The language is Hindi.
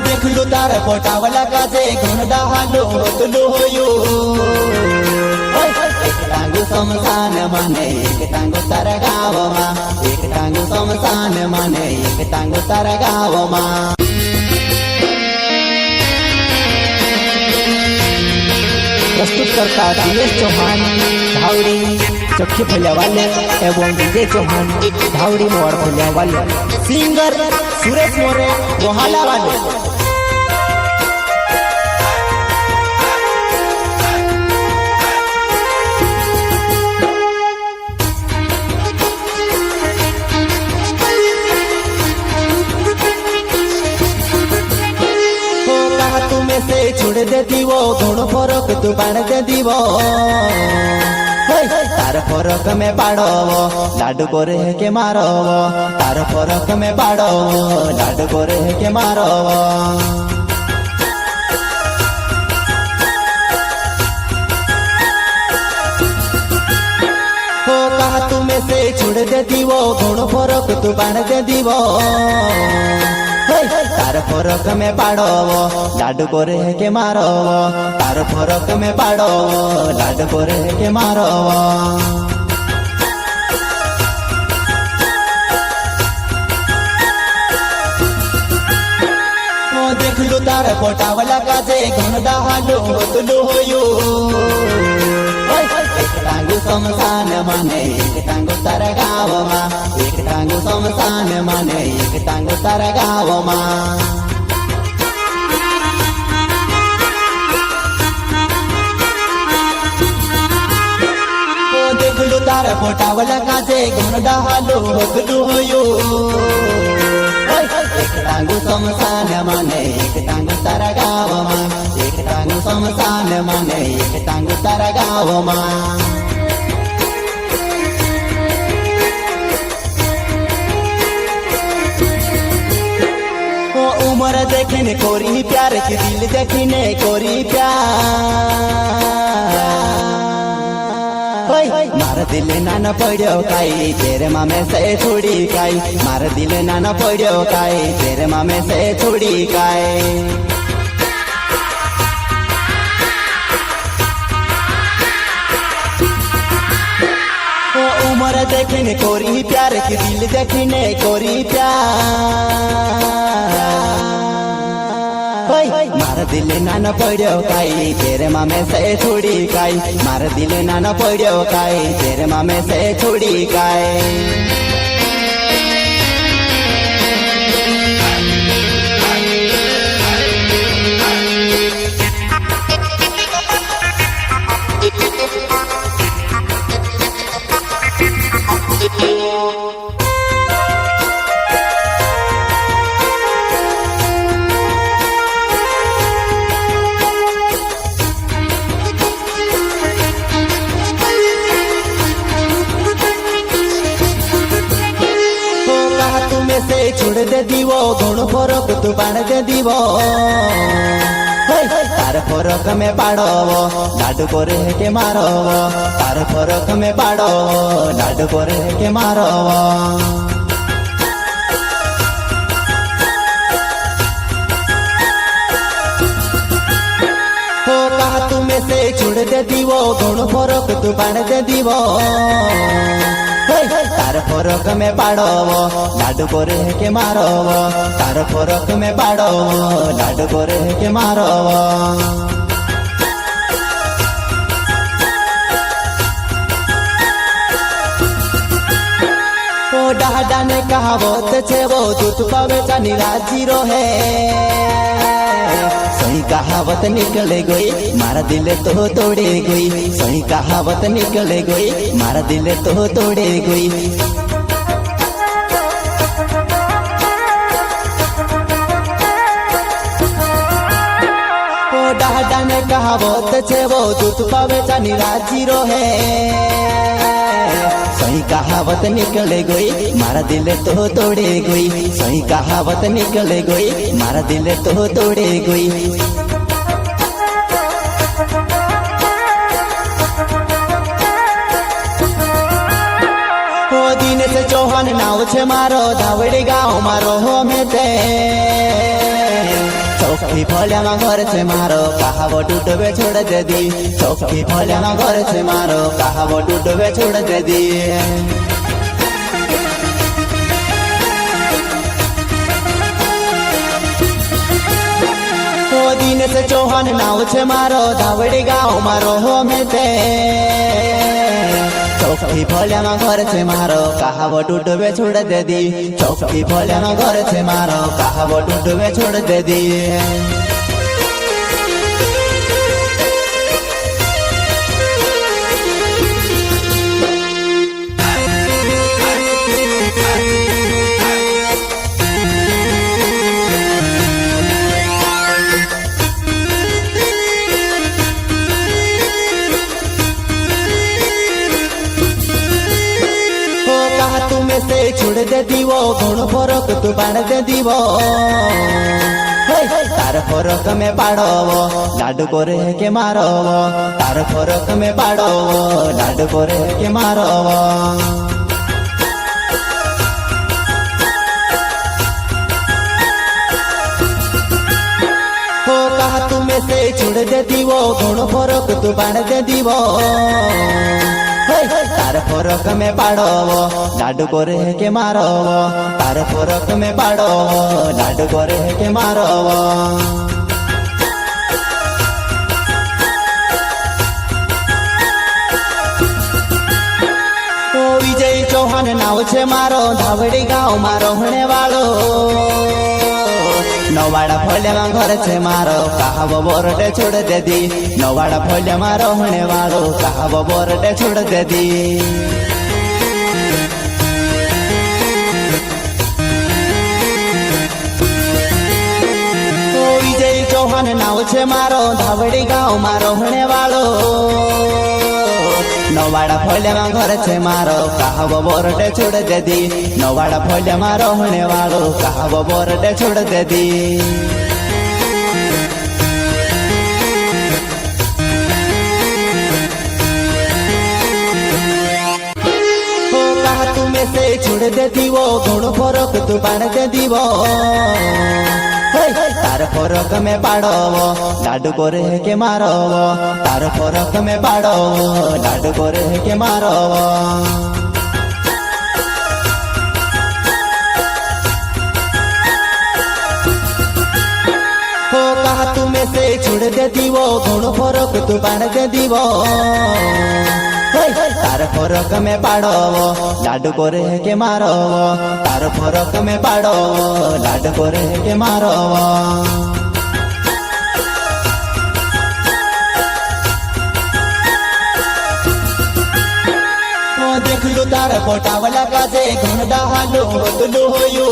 देखलो तार पोटावला काजे घोणदा हालो होतलो होयो एक टांगू समसान माने एक टांगू तारा गावमा एक टांगू समसान माने एक टांगू तारा गावमा प्रस्तुत करता दिनेश चौहान धावड़ी चक्की फैल्या वाले एवं विजय चौहान धावड़ी मोड़ फैल्या वाले सिंगर सुरेश मोरे गोहाला वाले से छोड़ दे दीवो घोड़ो फरक तू बाण दे दीवो तार फरक में बाड़ो लाडू करे के मारो तार फरक में बाड़ो लाडू करे के मारो हो कहा तुम्हें से छोड़ दे दीवो घोड़ो फरक तू बाण दे दीवो तार फरक में बाड़ो लाडू करे के मारो तार फरक में बाड़ो लाडू करे के मारो देख लो तार पोटावला काजे घोणदा हालो होतलो होयो एक टांगू समसान माने एक टांगू तारा गावमा एक टांगू समसान माने एक टांगू तारा गावमा देखलो तार पोटावला काजे घोणदा हालो होतलो होयो एक टांगू समसान माने एक टांगू तारा गावमा एक टांगू समसान माने एक टांगू तारा गावमा उमर देखने कोरी प्यार के दिल देखने कोरी प्यार मार दिल नाना पड़ो काई तेरे मामे से छोड़ी काई मार दिल नाना पड़ो काई तेरे मामे से छोड़ी काई उमर देखने कोरी प्यार के दिल देखने कोरी प्यार मार दिल नाना पड़ो काई तेरे मामे से छोड़ी काई मार दिल नाना पड़ो काई तेरे मामे से छोड़ी काई से छोड़ दे दीवो घोड़ो फरक तू बाण दे दीवो तार फरक में बाड़ो लाडू करे के मारो तार फरक में बाड़ो लाडू करे के मारो हो कहा तुम्हें से छोड़ दे दीवो घोड़ो फरक तू बाण दे दीवो तार फरक में बाड़ो लाडू करे के मारो तार फरक में बाड़ो लाडू करे के मारो ओ डाडा ने कहावत छे वो दूध पावे चानी राजी रोहे सही कहावत निकले गई मारा दिल तो तोड़े गई सही कहावत निकले गई मारा दिल तो तोड़े गई ओ डाडा ने कहावत छे वो दूध पावे चानी राजी रोहे सही कहावत निकले गई मारा दिल तो तोड़े गई सही कहावत निकले गई मारा दिल तो तोड़े गई दिनेश चौहान नाव छे मारो धावड़ी गाँव मारो हो में ते ચોખ્ખી ફોલ્યામાં ઘર છે મારો કહાવો તૂટવે છોડ દે દી ચોખ્ખી ફોલ્યામાં ઘર છે મારો કહાવો તૂટવે છોડ દે દી दिनेश चौहान नाव छे मारो धावड़ी गाँव मारो हो में ते चौकी फलिया में घर छे मारो कहावो टूटवे छोड़ दे दी चौकी फलिया में घर छे मारो कहावो टूटवे छोड़ दे दी तुम्हें से छोड़ दे दीवो घणो फरक तू बाण दे दीवो तार फरक में पाड़ो लाडू करे के मारो तार फरक में पाड़ो लाडू करे के मारो हो कहा तुम्हें से छोड़ दे दीवो घणो फरक तू बाण दे दीवो तार फरक में पाड़ो लाडू करे के मारो तार फरक में पाड़ो लाडू करे के मारो विजय चौहान नाव छे मारो धावड़ी गाँव मारो होने वालो नवाड़ा फलिया में घर छे मारो कहावो बोरडे छोड़ दे दी नवाड़ा फलिया में रहने वालो कहावो बोरडे छोड़ दे दी विजय चौहान नाव छे मारो धावड़ी गाँव मारो होने वालो नवाड़ा फलिया में घर छे मारो कहावो बोरडे छोड़ दे दी नवाड़ा फलिया में रहने वालो कहावो बोरडे छोड़ दे दी हो कहा तुम्हें से छोड़ दे दीवो घणो फरक तू बाण दे दीवो तार फरक में पाड़ो लाडू करे के मारो तार फरक में पाड़ो लाडू करे के मारो हो कहा तुम्हें से छोड़ दे दीवो घणो फरक तू बाण दे दीवो तार फरक में पाड़ो लाडू करे के मारो तार फरक में पाड़ो लाडू करे के मारो देख लो तार पोटावला काजे घन डालो बदलो होयो